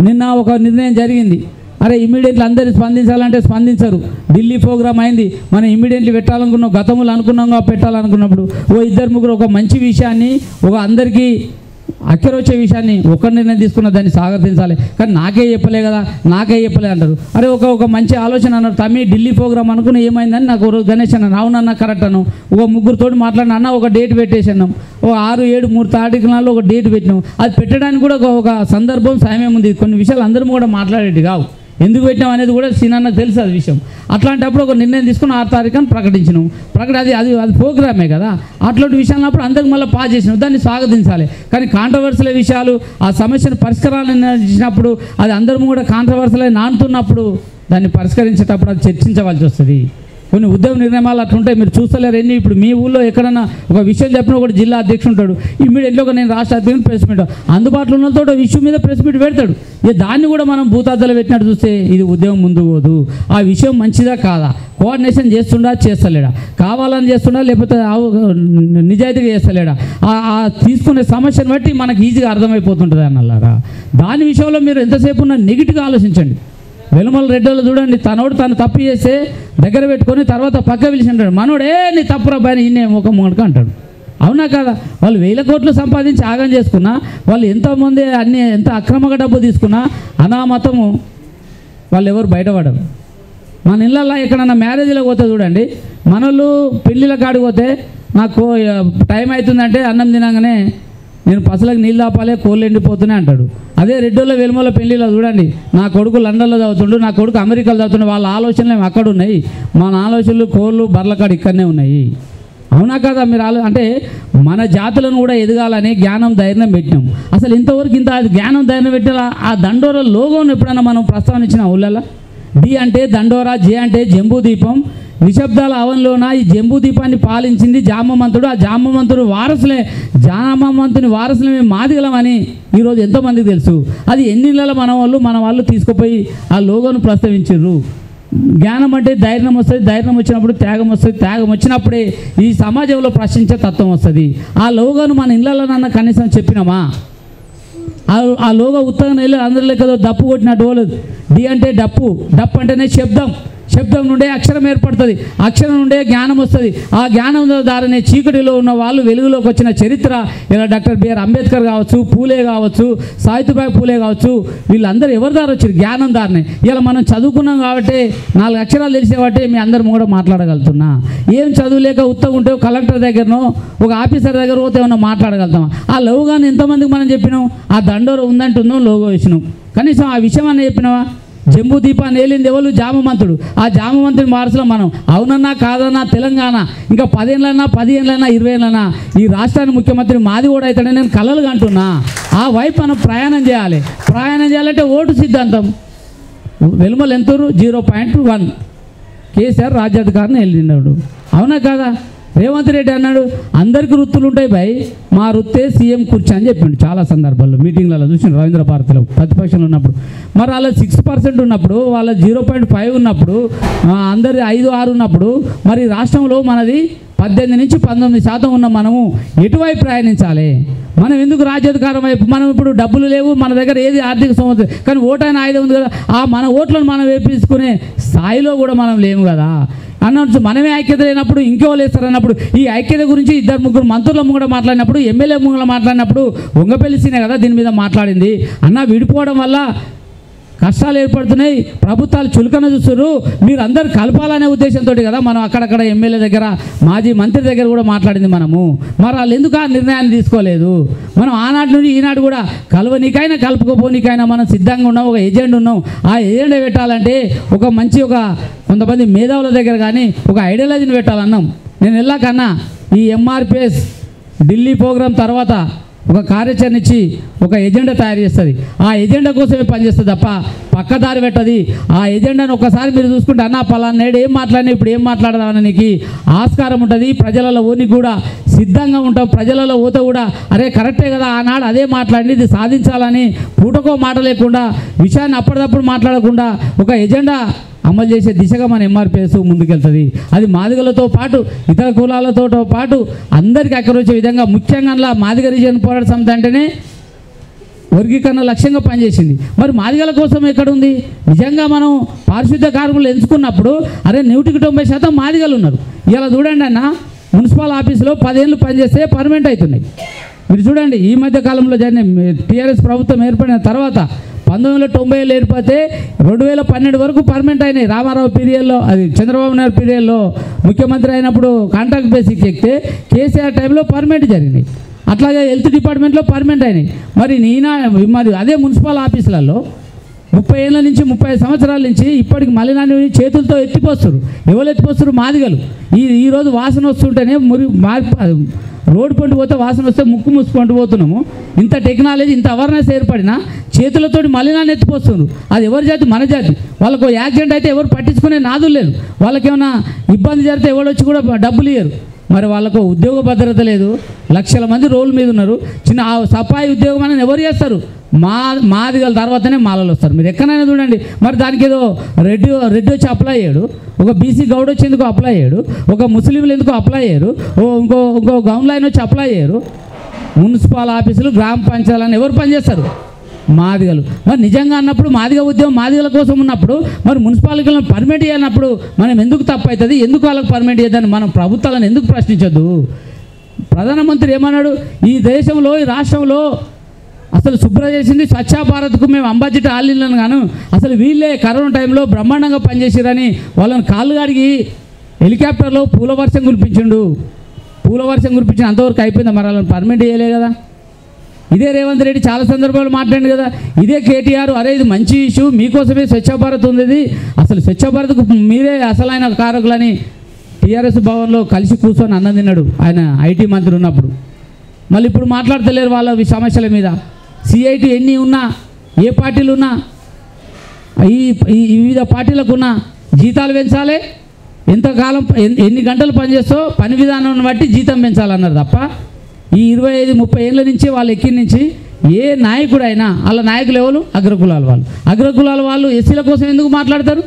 నిన్న ఒక నిర్ణయం జరిగింది. అరే ఇమీడియట్లీ అందరినీ స్పందించాలంటే స్పందించరు. ఢిల్లీ ప్రోగ్రామ్ అయింది, మనం ఇమీడియట్లీ పెట్టాలనుకున్నాం, గతంలో అనుకున్నాం పెట్టాలనుకున్నప్పుడు ఓ ఇద్దరు ముగ్గురు ఒక మంచి విషయాన్ని ఒక అందరికీ అక్కరొచ్చే విషయాన్ని ఒక నిర్ణయం తీసుకున్న దాన్ని స్వాగతించాలి. కానీ నాకే చెప్పలే అంటారు. అరే ఒక మంచి ఆలోచన అన్నారు, తమ్మి ఢిల్లీ ప్రోగ్రామ్ అనుకుని ఏమైందని నాకు రోజు గణేష్ అన్న అవునన్నా కరెక్ట్ అను, ఒక ముగ్గురితో మాట్లాడిన అన్న ఒక డేట్ పెట్టేసాం, ఓ 6, 7, 3 తారీఖులలో ఒక డేట్ పెట్టినాం. అది పెట్టడానికి కూడా ఒక సందర్భం సమయం ఉంది. కొన్ని విషయాలు అందరం కూడా మాట్లాడేది కావు, ఎందుకు పెట్టినాం అనేది కూడా సీనన్నకు తెలుసు అది విషయం. అట్లాంటప్పుడు ఒక నిర్ణయం తీసుకుని 6 తారీఖున ప్రకటించినాం. అది ప్రోగ్రామే కదా. అట్లాంటి విషయాలప్పుడు అందరికి మళ్ళీ పాస్ చేసినాం, దాన్ని స్వాగతించాలి. కానీ కాంట్రవర్సీల విషయాలు ఆ సమస్యను పరిష్కారాలను ఇచ్చినప్పుడు అది అందరం కూడా కాంట్రవర్సీలే నానుతున్నప్పుడు దాన్ని పరిష్కరించేటప్పుడు అది చర్చించవలసి వస్తుంది. కొన్ని ఉద్యమ నిర్ణయాలు అట్లుంటాయి, మీరు చూస్తలేరు ఎన్ని. ఇప్పుడు మీ ఊళ్ళో ఎక్కడన్నా ఒక విషయం చెప్పిన ఒకటి జిల్లా అధ్యక్షుడు ఉంటాడు, ఇమ్మీడియట్గా ఒక నేను రాష్ట్ర అధ్యక్షుడు ప్రెస్ మీట్ అందుబాటులో ఉన్నతో ఇష్యూ మీద ప్రెస్ మీట్ పెడతాడు. దాన్ని కూడా మనం భూతార్థాలు పెట్టినట్టు చూస్తే ఇది ఉద్యమం ముందు పోదు. ఆ విషయం మంచిదా కాదా, కోఆర్డినేషన్ చేస్తలేడా, కావాలని చేస్తుండా లేకపోతే నిజాయితీగా చేస్తలేడా, తీసుకునే సమస్యను బట్టి మనకు ఈజీగా అర్థమైపోతుంటుంది అన్నలారా. దాని విషయంలో మీరు ఎంతసేపు ఉన్న నెగిటివ్గా ఆలోచించండి. వెలుమల రెడ్డిలో చూడండి, తను తప్పు చేస్తే దగ్గర పెట్టుకొని తర్వాత పక్క పిలిచి అంటాడు, మనోడే నీ తప్పురా పైన ఇన్నే ఒక మొడక అంటాడు. అవునా కదా? వాళ్ళు 1000 కోట్లు సంపాదించి ఆగం చేసుకున్నా, వాళ్ళు ఎంతోమంది ఎంత అక్రమంగా డబ్బు తీసుకున్నా అనామతము వాళ్ళు ఎవరు బయటపడరు. మన ఇళ్ళల్లో ఎక్కడన్నా మ్యారేజ్లో పోతే చూడండి, మనోళ్ళు పెళ్ళిళ్ళ కాడికి పోతే నాకు టైం అవుతుందంటే అన్నం తినగానే నేను పసలకు నీళ్ళు ఆపాలి, కోళ్ళు ఎండిపోతున్నాయి అంటాడు. అదే రెడ్డోళ్ళ వెలుమల పెళ్ళిలో చూడండి, నా కొడుకు లండన్లో చదువుతుండు, నా కొడుకు అమెరికాలో చదువుతుండే, వాళ్ళ ఆలోచనలు అక్కడ ఉన్నాయి, మన ఆలోచనలు కోళ్ళు బర్ల కాడ ఇక్కడనే ఉన్నాయి. అవునా కదా? మీరు అంటే మన జాతులను కూడా ఎదగాలని జ్ఞానం ధైర్యం పెట్టినాం. అసలు ఇంతవరకు ఇంత జ్ఞానం ధైర్యం పెట్టిన ఆ దండోరా లోగోను ఎప్పుడైనా మనం ప్రస్తావనించిన ఊళ్ళలో? డి అంటే దండోరా, జే అంటే జంబూ దీపం. నిశ్శబ్దాల అవన్లోన ఈ జంబూ దీపాన్ని పాలించింది జామమంతుడు. ఆ జామమంతుడు వారసులే, జామమంతుని వారసులమే మాదిగలమని ఈరోజు ఎంతోమందికి తెలుసు. అది ఎన్నిళ్ళలో మన వాళ్ళు తీసుకుపోయి ఆ లోగోను ప్రస్తావించారు. జ్ఞానం అంటే ధైర్యం వస్తుంది, ధైర్యం వచ్చినప్పుడు త్యాగం వస్తుంది, త్యాగం వచ్చినప్పుడే ఈ సమాజంలో ప్రశ్నించే తత్వం వస్తుంది. ఆ లోగోను మన ఇళ్ళలోనన్నా కనీసం చెప్పినామా? ఆ లోగో ఉత్తగా వెళ్ళి అందరి లెక్కదో దప్పు కొట్టినట్టు పోలేదు. డి అంటే డప్పు, డప్పు అంటేనే శబ్దం, శబ్దం నుండే అక్షరం ఏర్పడుతుంది, అక్షరం నుండే జ్ఞానం వస్తుంది. ఆ జ్ఞానం ద్వారానే చీకటిలో ఉన్న వాళ్ళు వెలుగులోకి వచ్చిన చరిత్ర. ఇలా డాక్టర్ బిఆర్ అంబేద్కర్ కావచ్చు, పూలే కావచ్చు, సావిత్రిబాయి పూలే కావచ్చు, వీళ్ళందరూ ఎవరి ద్వారా వచ్చారు? జ్ఞానం ద్వారానే. ఇలా మనం చదువుకున్నాం కాబట్టి 4 అక్షరాలు తెలిసేవాటే మీ అందరం కూడా మాట్లాడగలుగుతున్నా. ఏం చదువులేక ఉత్తగా ఉంటే కలెక్టర్ దగ్గరనో ఒక ఆఫీసర్ దగ్గర పోతే ఏమన్నా మాట్లాడగలుగుతామా? ఆ లోగాన్ని ఎంతమందికి మనం చెప్పినాం? ఆ దండోర ఉందంటుందో లోగో వేసినాం, కనీసం ఆ విషయం అన్న చెప్పినావా? జంబూ దీపాన్ని ఏలింది ఎవరు? జామమంతుడు. ఆ జామమంతుని వారసులో మనం. అవునన్నా కాదన్నా తెలంగాణ ఇంకా 10 ఏళ్ళైనా 10 ఏళ్ళైనా 20 ఏళ్ళైనా ఈ రాష్ట్రానికి ముఖ్యమంత్రి మాది కూడా అవుతాడని నేను కలలుగా అంటున్నా. ఆ వైపు మనం ప్రయాణం చేయాలంటే ఓటు సిద్ధాంతం. వెలుమలు ఎంతూరు 0.1 కేసీఆర్ రాజ్యాధికారిని వెళ్ళినాడు. అవునా కాదా? రేవంత్ రెడ్డి అన్నాడు అందరికీ వృత్తులు ఉంటాయి భయ్, మా వృత్తే సీఎం కుర్చీ అని చెప్పిండు చాలా సందర్భాల్లో. మీటింగ్లలో చూసిన రవీంద్ర భారతిలో ప్రతిపక్షంలో ఉన్నప్పుడు. మరి వాళ్ళ 6% ఉన్నప్పుడు, వాళ్ళ 0.5 ఉన్నప్పుడు, అందరి 5-6 ఉన్నప్పుడు, మరి రాష్ట్రంలో మనది 18 నుంచి 19% ఉన్న మనము ఎటువైపు ప్రయాణించాలి? మనం ఎందుకు రాజ్యాధికారం వైపు? మనం ఇప్పుడు డబ్బులు లేవు మన దగ్గర, ఏది ఆర్థిక సమస్య, కానీ ఓటైన ఆయుధం ఉంది కదా. ఆ మన ఓట్లను మనం వేపించుకునే స్థాయిలో కూడా మనం లేము కదా అన్నట్టు. మనమే ఐక్యత లేనప్పుడు ఇంకెవరు వేస్తారు అన్నప్పుడు ఈ ఐక్యత గురించి 2-3 మంత్రుల ముంగడ మాట్లాడినప్పుడు, ఎమ్మెల్యే ముంగడ మాట్లాడినప్పుడు వంగపల్లి సీనే కదా దీని మీద మాట్లాడింది. అన్న విడిపోవడం వల్ల కష్టాలు ఏర్పడుతున్నాయి, ప్రభుత్వాలు చులకన చూస్తున్నారు, మీరు అందరు కలపాలనే ఉద్దేశంతో కదా మనం అక్కడక్కడ ఎమ్మెల్యే దగ్గర, మాజీ మంత్రి దగ్గర కూడా మాట్లాడింది మనము. మరి వాళ్ళు ఎందుకు ఆ నిర్ణయాన్ని తీసుకోలేదు? మనం ఆనాటి నుండి ఈనాడు కూడా కలవనీకైనా కలుపుకోపోనీకైనా మనం సిద్ధంగా ఉన్నాం, ఒక ఎజెండా ఉన్నాం. ఆ ఎజెండా పెట్టాలంటే ఒక కొంతమంది మేధావుల దగ్గర కానీ ఒక ఐడియాలజీని పెట్టాలన్నాం. నేను వెళ్ళాకన్నా ఈ ఎంఆర్పిఎస్ ఢిల్లీ ప్రోగ్రాం తర్వాత ఒక కార్యాచరణ ఇచ్చి ఒక ఎజెండా తయారు చేస్తుంది. ఆ ఎజెండా కోసమే పనిచేస్తుంది తప్ప పక్కదారి పెట్టది. ఆ ఎజెండాను ఒకసారి మీరు చూసుకుంటే అన్న పలానా నేడు ఏం మాట్లాడినా ఇప్పుడు ఏం మాట్లాడదామని నీకు ఆస్కారం ఉంటుంది. ప్రజలలో ఓనికి కూడా సిద్ధంగా ఉంటాం. ప్రజలలో ఓత కూడా అరే కరెక్టే కదా, ఆనాడు అదే మాట్లాడి ఇది సాధించాలని పూటకో మాట లేకుండా, విషయాన్ని అప్పటిదప్పుడు మాట్లాడకుండా ఒక ఎజెండా అమలు చేసే దిశగా మన ఎంఆర్పిఎస్ ముందుకెళ్తుంది. అది మాదిగలతో పాటు ఇతర కులాలతో పాటు అందరికీ అక్కడ వచ్చే విధంగా, ముఖ్యంగా మాదిగ రీజియన్ పోరాట సమితి అంటేనే వర్గీకరణ లక్ష్యంగా పనిచేసింది. మరి మాదిగల కోసం ఎక్కడుంది? నిజంగా మనం పారిశుద్ధ్య కార్మికులు ఎంచుకున్నప్పుడు అరే 190% మాదిగలు ఉన్నారు. ఇలా చూడండి అన్న, మున్సిపల్ ఆఫీసులో 10 ఏళ్ళు పనిచేస్తే పర్మనెంట్ అవుతున్నాయి. మీరు చూడండి, ఈ మధ్య కాలంలో జరిగిన టీఆర్ఎస్ ప్రభుత్వం ఏర్పడిన తర్వాత 1990 ఏర్పడితే 2012 వరకు పర్మనెంట్ అయినాయి. రామారావు పీరియడ్లో, అది చంద్రబాబు నాయుడు పీరియడ్లో ముఖ్యమంత్రి అయినప్పుడు కాంట్రాక్ట్ బేసిక్ ఎక్కితే కేసీఆర్ టైంలో పర్మనెంట్ జరిగినాయి. అట్లాగే హెల్త్ డిపార్ట్మెంట్లో పర్మనెంట్ అయినాయి. మరి అదే మున్సిపల్ ఆఫీసులలో 30 ఏళ్ళ నుంచి 30 సంవత్సరాల నుంచి ఇప్పటికి మలినాన్ని చేతులతో ఎత్తిపోస్తారు. ఎవరు ఎత్తిపోస్తారు? మాదిగలు. ఈరోజు వాసన వస్తుంటేనే రోడ్డు పంటు పోతే వాసన వస్తే ముక్కు మూసుకుంటూ పోతున్నాము. ఇంత టెక్నాలజీ, ఇంత అవేర్నెస్ ఏర్పడినా చేతులతోటి మలినాన్ని ఎత్తిపోస్తున్నారు. అది ఎవరి జాతి? మన జాతి. వాళ్ళకు యాక్సిడెంట్ అయితే ఎవరు పట్టించుకునే నాదులు లేదు. వాళ్ళకి ఏమైనా ఇబ్బంది జరిగితే ఎవరు వచ్చి కూడా డబ్బులు ఇయ్యరు. మరి వాళ్ళకు ఉద్యోగ భద్రత లేదు. లక్షల మంది రోడ్ల మీద ఉన్నారు. చిన్న సఫాయి ఉద్యోగం అని ఎవరు చేస్తారు? మాదిగల తర్వాతనే మాలలు వస్తారు. మీరు ఎక్కడైనా చూడండి. మరి దానికి ఏదో రెడ్డి వచ్చి అప్లై అయ్యాడు, ఒక బీసీ గౌడ్ వచ్చి ఎందుకు అప్లై అయ్యాడు, ఒక ముస్లింలు ఎందుకు అప్లై అయ్యారు, ఇంకో గౌన్ లైన్ వచ్చి అప్లై అయ్యారు. మున్సిపల్ ఆఫీసులు, గ్రామ పంచాయతీలను ఎవరు పనిచేస్తారు? మాదిగలు. మరి నిజంగా అన్నప్పుడు మాదిగ ఉద్యమం మాదిగల కోసం ఉన్నప్పుడు మరి మున్సిపాలిటీలను పర్మిట్ చేయనప్పుడు మనం ఎందుకు తప్పు అవుతుంది? ఎందుకు వాళ్ళకి పర్మిట్ చేయదని మనం ప్రభుత్వాలను ఎందుకు ప్రశ్నించద్దు? ప్రధానమంత్రి ఏమన్నాడు? ఈ దేశంలో, ఈ రాష్ట్రంలో అసలు శుభ్రం చేసింది స్వచ్ఛ భారత్కు మేము అంబాజీట ఆలిన్లను గాను అసలు వీళ్ళే కరోనా టైంలో బ్రహ్మాండంగా పనిచేసిరని వాళ్ళని కాళ్ళు గాడికి హెలికాప్టర్లో పూల వర్షం కురిపించిండు. పూల వర్షం కురిపించిన అంతవరకు అయిపోయిందా? మరి వాళ్ళని పర్మిట్ చేయలే కదా. ఇదే రేవంత్ రెడ్డి చాలా సందర్భాలు మాట్లాడింది కదా. ఇదే కేటీఆర్, అరే ఇది మంచి ఇష్యూ, మీకోసమే స్వచ్ఛ భారత్ ఉంది, అసలు స్వచ్ఛ భారత్కు మీరే అసలైన కారకులని టీఆర్ఎస్ భవన్లో కలిసి కూర్చొని అన్నం తిన్నాడు ఆయన ఐటీ మంత్రి ఉన్నప్పుడు. మళ్ళీ ఇప్పుడు మాట్లాడతలేరు వాళ్ళ సమస్యల మీద. సిఐటి ఎన్ని ఉన్నా, ఏ పార్టీలు ఉన్నా, ఈ వివిధ పార్టీలకు ఉన్న జీతాలు పెంచాలి, ఎంతకాలం ఎన్ని గంటలు పనిచేస్తో పని విధానాన్ని బట్టి జీతం పెంచాలన్నారు తప్ప ఈ 25-30 ఏళ్ళ నుంచి వాళ్ళు ఎక్కి నుంచి ఏ నాయకుడైనా వాళ్ళ నాయకులు ఎవరు? అగ్రకులాల వాళ్ళు. అగ్రకులాల వాళ్ళు ఎస్సీల కోసం ఎందుకు మాట్లాడతారు?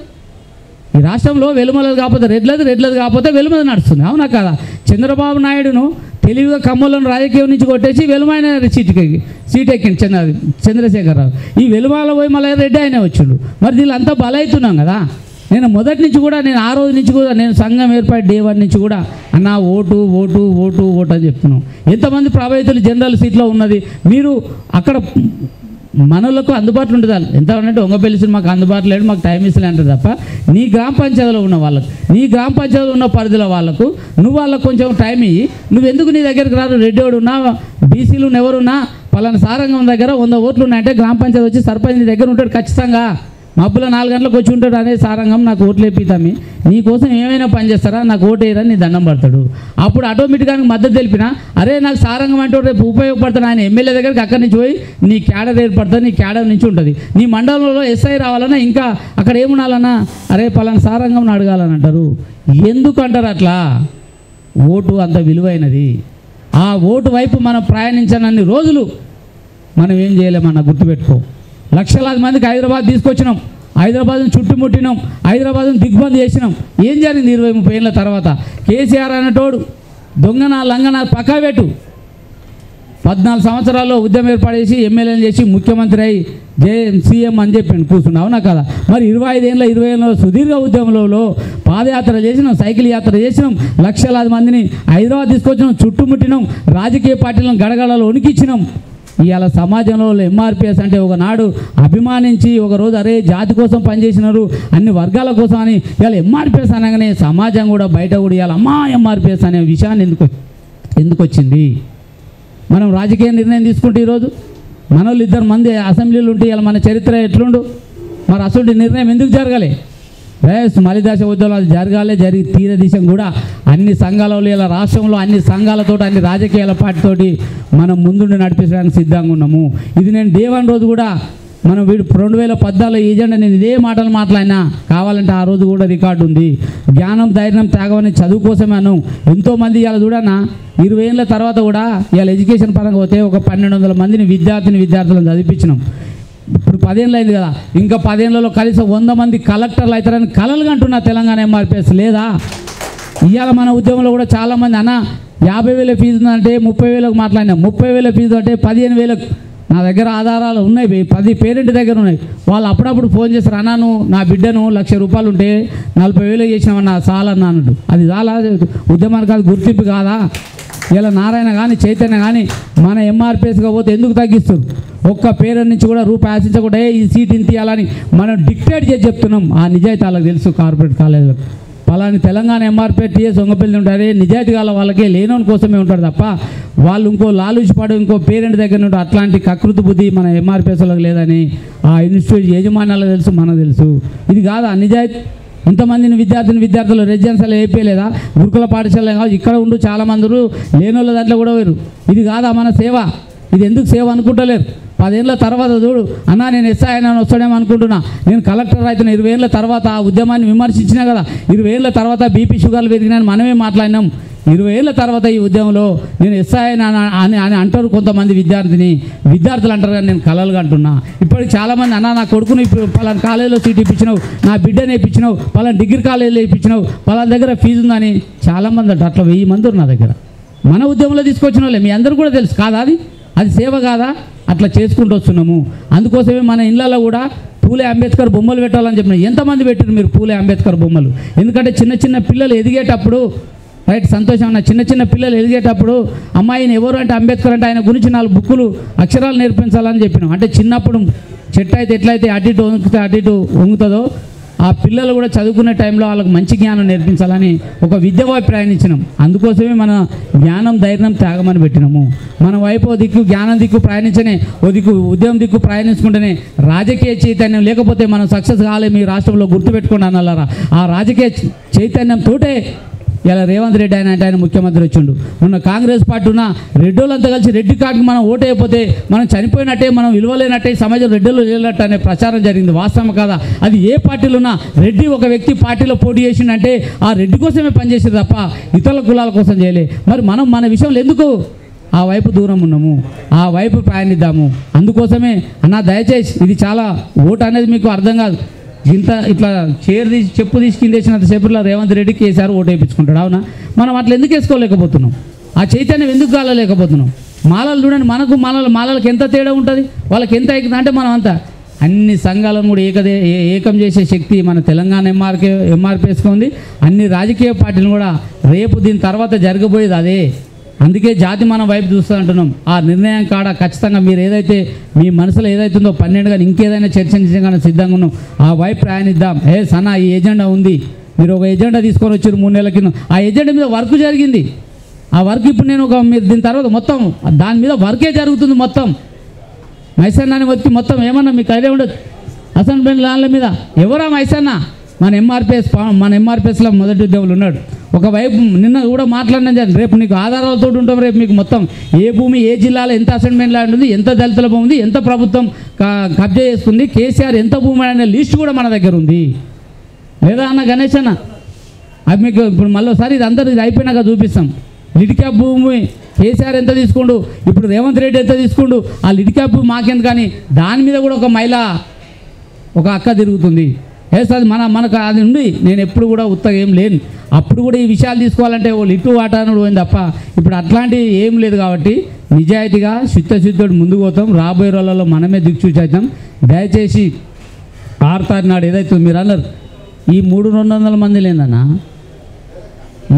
ఈ రాష్ట్రంలో వెలుమలది కాకపోతే రెడ్లది కాకపోతే వెలుమది నడుస్తుంది. అవునా కదా? చంద్రబాబు నాయుడును తెలివిగా కమ్మలను రాజకీయం నుంచి కొట్టేసి వెలుమైన సీట్ ఎక్కింది చంద్రశేఖరరావు. ఈ వెలుమాల పోయి మళ్ళీ రెడ్డి ఆయన వచ్చిండు. మరి వీళ్ళంతా బలవుతున్నాం కదా. నేను మొదటి నుంచి కూడా, నేను ఆ రోజు నుంచి కూడా, నేను సంఘం ఏర్పడి డే 1 నుంచి కూడా అన్న ఓటు ఓటు ఓటు ఓటు అని చెప్తున్నాం. ఎంతమంది ప్రభావితులు జనరల్ సీట్లో ఉన్నది? మీరు అక్కడ మనలకు అందుబాటులో ఉంటుంది. ఎంత అంటే ఒంగపల్లి సినిమాకు అందుబాటులో లేడు, మాకు టైం ఇస్తలే అంటారు తప్ప నీ గ్రామ పంచాయతీలో ఉన్న వాళ్ళకు, నీ గ్రామ పంచాయతీలో ఉన్న పరిధిలో వాళ్ళకు నువ్వు వాళ్ళకు కొంచెం టైం ఇయ్యి. నువ్వెందుకు నీ దగ్గరికి రాదు? రెడ్డివాడు ఉన్నా, బీసీలు ఎవరున్నా, పలానా సారంగం దగ్గర 100 ఓట్లు ఉన్నాయంటే గ్రామ పంచాయతీ వచ్చి సర్పంచ్ నీ దగ్గర ఉంటాడు ఖచ్చితంగా. మబ్బులో 4 గంటలకు వచ్చి ఉంటాడు, అనే సారంగం నాకు ఓట్లు వేపితామి, నీకోసం ఏమైనా పని చేస్తారా, నాకు ఓటు వేయరని నీ దండం పడతాడు. అప్పుడు ఆటోమేటిక్గా మద్దతు తెలిపినా, అరే నాకు సారంగం అంటే రేపు ఉపయోగపడతాను, ఆయన ఎమ్మెల్యే దగ్గరికి అక్కడి నుంచి పోయి నీ క్యాడర్ ఏర్పడుతుంది, నీ క్యాడర్ నుంచి ఉంటుంది. నీ మండలంలో ఎస్ఐ రావాలన్నా, ఇంకా అక్కడ ఏముండాలన్నా, అరే పలానా సారంగం అడగాలని అంటారు. ఎందుకు అంటారు అట్లా? ఓటు అంత విలువైనది. ఆ ఓటు వైపు మనం ప్రయాణించనన్ని రోజులు మనం ఏం చేయలేమన్నా గుర్తుపెట్టుకో. లక్షలాది మందికి హైదరాబాద్ తీసుకొచ్చినాం, హైదరాబాద్ను చుట్టుముట్టినాం, హైదరాబాద్ను దిగ్బంద్ చేసినాం. ఏం జరిగింది 20-30 ఏళ్ళ తర్వాత? కేసీఆర్ అనేటోడు దొంగన లంగన పక్కా పెట్టు 14 సంవత్సరాల్లో ఉద్యమం ఏర్పాటు ఎమ్మెల్యేలు చేసి ముఖ్యమంత్రి అయి సీఎం అని చెప్పి కూర్చున్నావు. అవునా కదా? మరి 20 ఏళ్ళ సుదీర్ఘ ఉద్యమంలో పాదయాత్ర చేసినాం, సైకిల్ యాత్ర చేసినాం, లక్షలాది మందిని హైదరాబాద్ తీసుకొచ్చినాం, చుట్టుముట్టినాం, రాజకీయ పార్టీలను గడగడలో వణికిచ్చినాం. ఇవాళ సమాజంలో ఎంఆర్పిఎస్ అంటే ఒకనాడు అభిమానించి ఒకరోజు అరే జాతి కోసం పనిచేసినారు, అన్ని వర్గాల కోసం అని, ఇవాళ ఎంఆర్పిఎస్ అనగానే సమాజం కూడా బయట కూడా ఇవాళ అమ్మా ఎంఆర్పిఎస్ అనే విషయాన్ని ఎందుకు వచ్చింది? మనం రాజకీయ నిర్ణయం తీసుకుంటే ఈరోజు మన వాళ్ళు 2 మంది అసెంబ్లీలు ఉంటే ఇవాళ మన చరిత్ర ఎట్లుండు? మరి అసలు నిర్ణయం ఎందుకు జరగాలి? మలిదశ ఉద్యమాలు జరగాలి, జరిగి తీర దిశం కూడా అన్ని సంఘాలలో ఇలా రాష్ట్రంలో అన్ని సంఘాలతో అన్ని రాజకీయాల పార్టీతోటి మనం ముందుండి నడిపించడానికి సిద్ధంగా ఉన్నాము. ఇది నేను డే 1 రోజు కూడా మనం 2014 ఏజెండా నేను ఇదే మాటలు మాట్లాడినా, కావాలంటే ఆ రోజు కూడా రికార్డు ఉంది. జ్ఞానం ధైర్యం త్యాగమని చదువు కోసమే అన్నాం. ఎంతోమంది ఇవాళ చూడన్నా 20 ఏళ్ళ తర్వాత కూడా ఇవాళ ఎడ్యుకేషన్ పరంగా పోతే ఒక 1200 మందిని విద్యార్థులను చదివించినాం. ఇప్పుడు 10 ఏళ్ళు అయింది కదా, ఇంకా 10 ఏళ్లలో కలిసి 100 మంది కలెక్టర్లు అవుతారని కలలుగా అంటున్నా తెలంగాణ ఎంఆర్పిఎస్ లేదా? ఇవాళ మన ఉద్యమంలో కూడా చాలామంది అన్న 50,000 ఫీజు అంటే 30,000కు మాట్లాడినా, 30,000 ఫీజు అంటే 15,000 నా దగ్గర ఆధారాలు ఉన్నాయి, 10 పేరెంట్ దగ్గర ఉన్నాయి. వాళ్ళు అప్పుడప్పుడు ఫోన్ చేస్తారు, అన్నా నువ్వు నా బిడ్డను ₹1,00,000 ఉంటే 40,000 చేసినామన్నా చాలన్నా అన్నట్టు. అది చాలా ఉద్యమానికి అది గుర్తింపు కాదా? ఇలా నారాయణ కానీ చైతన్య కానీ మన ఎంఆర్పిఎస్గా పోతే ఎందుకు తగ్గిస్తారు? ఒక్క పేరెంట్ నుంచి కూడా రూపాయి ఆశించకుండా ఈ సీట్ ఇంత ఇవ్వాలని మనం డిక్టేట్ చేసి చెప్తున్నాం. ఆ నిజాయితీ వాళ్ళకి తెలుసు. కార్పొరేట్ కాలేజీలకు పలాని తెలంగాణ ఎంఆర్పిఎస్ టీఎస్ ఒంగపల్లి ఉంటారే, నిజాయితీ వాళ్ళ వాళ్ళకే లేనోని కోసమే ఉంటాడు తప్ప వాళ్ళు ఇంకో లాలూచిపాడు ఇంకో పేరెంట్ దగ్గర ఉంటారు. అట్లాంటి కకృతి బుద్ధి మన ఎంఆర్పిఎస్లకు లేదని ఆ ఇన్స్టిట్యూట్ యజమానులకు తెలుసు, మనకు తెలుసు. ఇది కాదా నిజాయితీ? ఇంతమందిని విద్యార్థులు రెసిడెన్షియల్ అయిపోయలేదా? గురుకుల పాఠశాల కాదు, ఇక్కడ ఉండు చాలామంది లేనోళ్ళ దాంట్లో కూడా వేరు. ఇది కాదా మన సేవ? ఇది ఎందుకు సేవ అనుకుంటలేరు? 10 ఏళ్ళ తర్వాత చూడు అన్నా, నేను ఎస్ఐ అని వస్తాడేమో అనుకుంటున్నా, నేను కలెక్టర్ అవుతున్నా. 20 ఏళ్ళ తర్వాత ఆ ఉద్యమాన్ని విమర్శించినా కదా. 20 ఏళ్ళ తర్వాత బీపీ షుగర్లు పెరిగినాయని మనమే మాట్లాడినాం. 20 ఏళ్ళ తర్వాత ఈ ఉద్యమంలో నేను ఎస్ఐ అని అంటారు కొంతమంది విద్యార్థులు అంటారు, కానీ నేను కలలుగా అంటున్నా. ఇప్పటికి చాలామంది అన్నా నా కొడుకుని ఇప్పుడు పలానా కాలేజీలో సీట్ ఇప్పించినావు, నా బిడ్డని ఇప్పించినావు, పలానా డిగ్రీ కాలేజీలో ఇప్పించినావు, పలానా దగ్గర ఫీజు ఉందని చాలామంది అంటారు. అట్లా 1000 మంది నా దగ్గర మన ఉద్యమంలో తీసుకొచ్చిన వాళ్ళే. మీ అందరూ కూడా తెలుసు కాదా? అది సేవ కాదా? అట్లా చేసుకుంటూ వస్తున్నాము. అందుకోసమే మన ఇళ్ళల్లో కూడా పూలే అంబేద్కర్ బొమ్మలు పెట్టాలని చెప్పిన. ఎంతమంది పెట్టారు మీరు పూలే అంబేద్కర్ బొమ్మలు? ఎందుకంటే చిన్న పిల్లలు ఎదిగేటప్పుడు రైట్ సంతోషం అన్న, చిన్న పిల్లలు ఎదిగేటప్పుడు అమ్మాయిని ఎవరు అంటే అంబేద్కర్ అంటే ఆయన గురించి 4 బుక్కులు అక్షరాలు నేర్పించాలని చెప్పినాం. అంటే చిన్నప్పుడు చెట్టు అయితే ఎట్లయితే అటు ఇటు వంగుతుందో ఆ పిల్లలు కూడా చదువుకునే టైంలో వాళ్ళకి మంచి జ్ఞానం నేర్పించాలని ఒక విద్య వైపు ప్రయాణించినాం. అందుకోసమే మన జ్ఞానం ధైర్యం త్యాగమని పెట్టినాము. మన వైపు ఓ దిక్కు జ్ఞానం దిక్కు ప్రయాణించనే, ఓ దిక్కు ఉద్యమం దిక్కు ప్రయాణించుకుంటేనే రాజకీయ చైతన్యం లేకపోతే మనం సక్సెస్ కాలే. మీ రాష్ట్రంలో గుర్తుపెట్టుకోండి అన్నారా, ఆ రాజకీయ చైతన్యంతోటే ఇలా రేవంత్ రెడ్డి ఆయన ముఖ్యమంత్రి వచ్చిండు. మొన్న కాంగ్రెస్ పార్టీ ఉన్న రెడ్డోళ్ళంతా కలిసి రెడ్డి కార్డుకి మనం ఓటు అయిపోతే మనం చనిపోయినట్టే, మనం విలువలేనట్టే, సమాజం రెడ్డిలో లేనట్టు అనే ప్రచారం జరిగింది. వాస్తవం కాదా? అది ఏ పార్టీలో ఉన్నా రెడ్డి ఒక వ్యక్తి పార్టీలో పోటీ చేసిండంటే ఆ రెడ్డి కోసమే పనిచేసేది తప్ప ఇతరుల కులాల కోసం చేయలే. మరి మనం మన విషయంలో ఎందుకు ఆ వైపు దూరం ఉన్నాము? ఆ వైపు ప్రయాణిద్దాము. అందుకోసమే అన్న దయచేసి ఇది చాలా ఓటు అనేది మీకు అర్థం కాదు. ఇట్లా చెప్పు తీసి కింద వేసినంత సేపట్లో రేవంత్ రెడ్డి కేసీఆర్ ఓటు వేయించుకుంటాడు. అవునా? మనం అట్లా ఎందుకు వేసుకోలేకపోతున్నాం? ఆ చైతన్యం ఎందుకు కాలేకపోతున్నాం? మాలలు చూడండి, మనకు మాలలకు ఎంత తేడా ఉంటుంది, వాళ్ళకి ఎంత అవుతుంది అంటే మనం అంతా అన్ని సంఘాలను కూడా ఏకం చేసే శక్తి మన తెలంగాణ ఎంఆర్పిఎస్కి ఉంది. అన్ని రాజకీయ పార్టీలు కూడా రేపు దీని తర్వాత జరగబోయేది అదే. అందుకే జాతి మనం వైపు చూస్తూ అంటున్నాం. ఆ నిర్ణయం కాడ ఖచ్చితంగా మీరు ఏదైతే మీ మనసులో ఏదైతుందో 12 కానీ ఇంకేదైనా చర్చించగానే సిద్ధంగా ఉన్నాం. ఆ వైపు ప్రయాణిద్దాం. సన్నా ఈ ఎజెండా ఉంది, మీరు ఒక ఎజెండా తీసుకొని వచ్చారు 3 నెలల కింద. ఆ ఎజెండా మీద వర్క్ జరిగింది. ఆ వర్క్ ఇప్పుడు నేను మీరు దీని తర్వాత మొత్తం దాని మీద వర్కే జరుగుతుంది. మొత్తం మైసన్నాని వచ్చి మొత్తం ఏమన్నా మీకు ఐడియా ఉండదు. అసెంబ్లీ ల్యాండ్ల మీద ఎవరా మైసన్న? మన ఎంఆర్పిఎస్లో మొదటి ఉద్యోగులు ఉన్నాడు. ఒకవైపు నిన్న కూడా మాట్లాడినా జరిగింది. రేపు నీకు ఆధారాలతో ఉంటాం. రేపు మీకు మొత్తం ఏ భూమి ఏ జిల్లాలో ఎంత అసైన్మెంట్ ల్యాండ్ ఉంది, ఎంత దళితుల భూమి ఉంది, ఎంత ప్రభుత్వం కబ్జా చేసుకుంది, కేసీఆర్ ఎంత భూమి అనే లిస్ట్ కూడా మన దగ్గర ఉంది. లేదా అన్న గణేష్ అన్న, అది మీకు ఇప్పుడు మళ్ళీసారి ఇది అందరూ ఇది అయిపోయినాక చూపిస్తాం. లిటిక్యాప్ భూమి కేసీఆర్ ఎంత తీసుకుండు, ఇప్పుడు రేవంత్ రెడ్డి ఎంత తీసుకుండు, ఆ లిటిక్యాప్ భూమి మాకెంత. కానీ దాని మీద కూడా ఒక మహిళ ఒక అక్క తిరుగుతుంది. అది మనకు అది ఉండి నేను ఎప్పుడు కూడా ఉత్తగా ఏం లేను. అప్పుడు కూడా ఈ విషయాలు తీసుకోవాలంటే వాళ్ళు ఇటు వాటానుడు పోయింది తప్ప ఇప్పుడు అట్లాంటివి ఏం లేదు. కాబట్టి నిజాయితీగా చిత్తశుద్ధితో ముందుకు పోతాం. రాబోయే రోజులలో మనమే దిక్సూచిద్దాం. దయచేసి 6 తారీఖు నాడు ఏదైతే మీరు అన్నారు ఈ 300 మంది లేదన్నా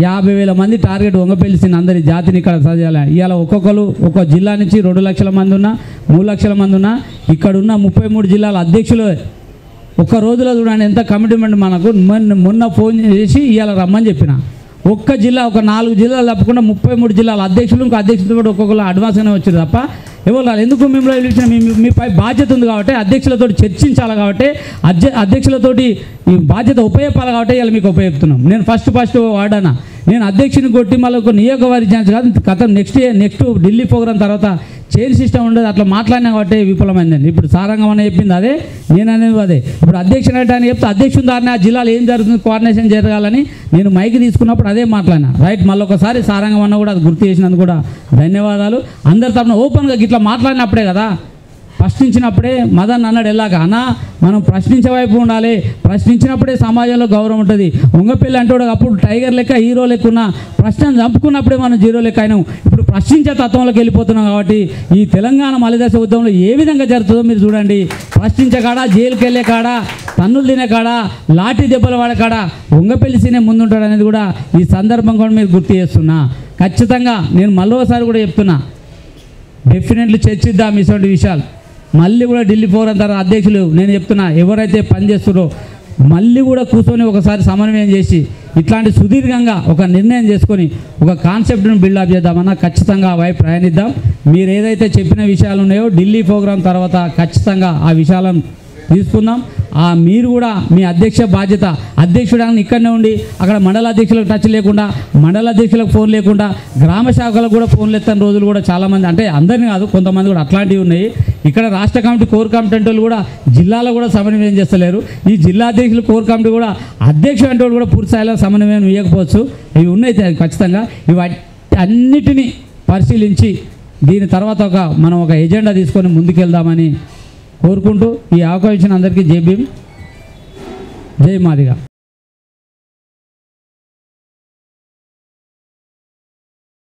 50,000 మంది టార్గెట్ వంగపెలిసిన అందరి జాతిని ఇక్కడ చదివాలి. ఇవాళ ఒక్కొక్కరు ఒక్కొక్క జిల్లా నుంచి 2 లక్షల మంది ఉన్నా 3 లక్షల మంది ఉన్నా ఇక్కడ ఉన్న 33 జిల్లాల అధ్యక్షులు ఒక్క రోజులో చూడండి ఎంత కమిట్మెంట్. మనకు మొన్న ఫోన్ చేసి ఇవాళ రమ్మని చెప్పిన ఒక్క జిల్లా ఒక 4 జిల్లాలు తప్పకుండా 33 జిల్లాల అధ్యక్షులు ఇంకా అధ్యక్షులతో పాటు ఒక్కొక్కరు అడ్వాన్స్గానే వచ్చారు తప్ప ఎవరు రాదు. ఎందుకు మిమ్మల్ని పిలిచిన మీపై బాధ్యత ఉంది కాబట్టి అధ్యక్షులతో చర్చించాలి కాబట్టి అధ్యక్షులతోటి ఈ బాధ్యత ఉపయోగపాలి కాబట్టి ఇలా మీకు ఉపయోగిస్తున్నాం. నేను ఫస్ట్ వాడానా నేను అధ్యక్షుని కొట్టి మళ్ళీ ఒక నియోగవారి ఛాన్స్ కాదు గతం నెక్స్ట్ ఢిల్లీ ప్రోగ్రాం తర్వాత చైన్ సిస్టమ్ ఉండదు. అట్లా మాట్లాడినా కాబట్టి విఫలమైందండి. ఇప్పుడు సారంగం అని చెప్పింది అదే, నేను అనేది అదే. ఇప్పుడు అధ్యక్షుడు అంటే అని చెప్తే అధ్యక్షుని దారిని ఆ జిల్లాలో ఏం జరుగుతుంది కోఆర్డినేషన్ జరగాలని నేను మైక్ తీసుకున్నప్పుడు అదే మాట్లాడినా. రైట్, మళ్ళీ ఒకసారి సారంగం అన్న కూడా అది గుర్తు చేసినందుకు కూడా ధన్యవాదాలు. అందరి తరఫున ఓపెన్గా ఇట్లా మాట్లాడినప్పుడే కదా ప్రశ్నించినప్పుడే మదన్ అన్నాడు ఎలాగా అన్న మనం ప్రశ్నించే వైపు ఉండాలి, ప్రశ్నించినప్పుడే సమాజంలో గౌరవం ఉంటుంది. ఉంగపెల్లి అంటే అప్పుడు టైగర్ లెక్క హీరో లెక్క ఉన్న ప్రశ్నను చంపుకున్నప్పుడే మనం జీరో లెక్క అయినాం. ఇప్పుడు ప్రశ్నించే తత్వంలోకి వెళ్ళిపోతున్నాం. కాబట్టి ఈ తెలంగాణ మలిదశ ఉద్యమంలో ఏ విధంగా జరుగుతుందో మీరు చూడండి. ప్రశ్నించే కాడ, జైలుకి వెళ్ళే కాడ, తన్నులు తినే కాడ, లాఠీ దెబ్బలు వాడే కాడ ఉంగపెల్లి సీనే ముందుంటాడు అనేది కూడా ఈ సందర్భం కూడా మీరు గుర్తు చేస్తున్నా. ఖచ్చితంగా నేను మళ్ళోసారి కూడా చెప్తున్నా, డెఫినెట్లీ చర్చిద్దాం ఇటువంటి విషయాలు. మళ్ళీ కూడా ఢిల్లీ ఫోరం తర్వాత అధ్యక్షులు నేను చెప్తున్నా, ఎవరైతే పనిచేస్తున్నారో మళ్ళీ కూడా కూర్చొని ఒకసారి సమన్వయం చేసి ఇట్లాంటి సుదీర్ఘంగా ఒక నిర్ణయం చేసుకొని ఒక కాన్సెప్ట్ను బిల్డప్ చేద్దామన్నా ఖచ్చితంగా ఆ వైపు ప్రయాణిద్దాం. మీరు ఏదైతే చెప్పిన విషయాలు ఉన్నాయో ఢిల్లీ ప్రోగ్రాం తర్వాత ఖచ్చితంగా ఆ విషయాలను తీసుకుందాం. మీరు కూడా మీ అధ్యక్ష బాధ్యత, అధ్యక్షుడానికి ఇక్కడనే ఉండి అక్కడ మండల అధ్యక్షులకు టచ్ లేకుండా, మండల అధ్యక్షులకు ఫోన్ లేకుండా, గ్రామ శాఖలకు కూడా ఫోన్లు ఎత్తని రోజులు కూడా చాలామంది, అంటే అందరినీ కాదు కొంతమంది కూడా అట్లాంటివి ఉన్నాయి. ఇక్కడ రాష్ట్ర కమిటీ కోర్ కమిటీ వాళ్ళు కూడా జిల్లాలో కూడా సమన్వయం చేస్తలేరు. ఈ జిల్లా అధ్యక్షులు కోర్ కమిటీ కూడా అధ్యక్షుడు అంటే కూడా పూర్తి స్థాయిలో సమన్వయం ఇవ్వకపోవచ్చు. ఇవి ఉన్నాయి ఖచ్చితంగా. ఇవి అన్నిటినీ పరిశీలించి దీని తర్వాత మనం ఒక ఎజెండా తీసుకొని ముందుకెళ్దామని కోరుకుంటూ ఈ అవకాశం అందరికీ జై భీమ్, జై మాదిగ.